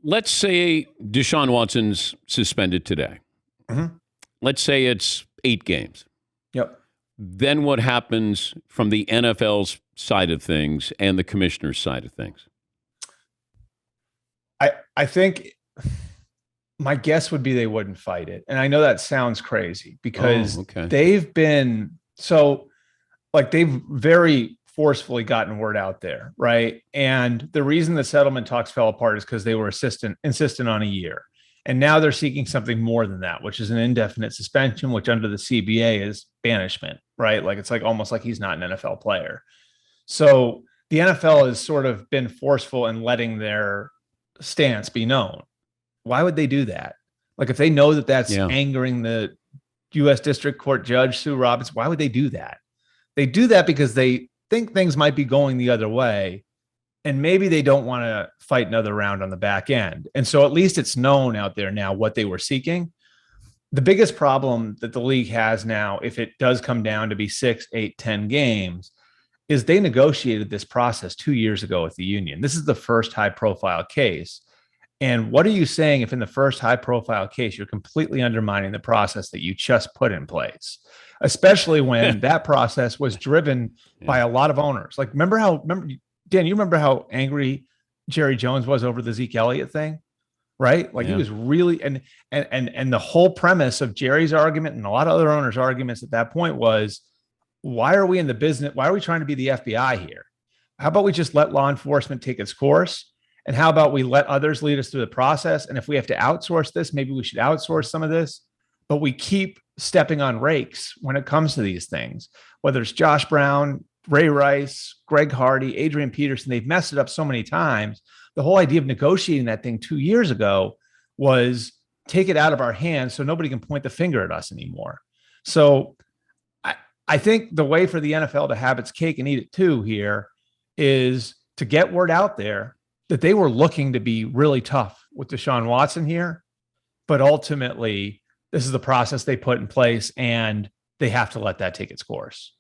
let's say Deshaun Watson's suspended today. Mm-hmm. Let's say it's 8 games. Yep. Then what happens from the NFL's side of things and the commissioner's side of things? I think my guess would be they wouldn't fight it. And I know that sounds crazy because they've been they've very forcefully gotten word out there, right? And the reason the settlement talks fell apart is because they were insistent on a year. And now they're seeking something more than that, which is an indefinite suspension, which under the CBA is banishment, right? Like it's like almost like he's not an NFL player. So the NFL has sort of been forceful in letting their stance be known. Why would they do that? Like if they know that that's angering the U.S. District Court Judge Sue Robbins, why would they do that? They do that because they think things might be going the other way, and maybe they don't want to fight another round on the back end. And so at least it's known out there now what they were seeking. The biggest problem that the league has now, if it does come down to be 6, 8, 10 games, is they negotiated this process 2 years ago with the union. This is the first high-profile case. And what are you saying if in the first high-profile case, you're completely undermining the process that you just put in place, especially when that process was driven by a lot of owners? Like, Dan, you remember how angry Jerry Jones was over the Zeke Elliott thing, right? Like he was really, and the whole premise of Jerry's argument and a lot of other owners' arguments at that point was, why are we in the business? Why are we trying to be the FBI here? How about we just let law enforcement take its course? And how about we let others lead us through the process? And if we have to outsource this, maybe we should outsource some of this, but we keep stepping on rakes when it comes to these things, whether it's Josh Brown, Ray Rice, Greg Hardy, Adrian Peterson. They've messed it up so many times. The whole idea of negotiating that thing 2 years ago was take it out of our hands so nobody can point the finger at us anymore. So I think the way for the NFL to have its cake and eat it too here is to get word out there that they were looking to be really tough with Deshaun Watson here, but ultimately this is the process they put in place and they have to let that take its course.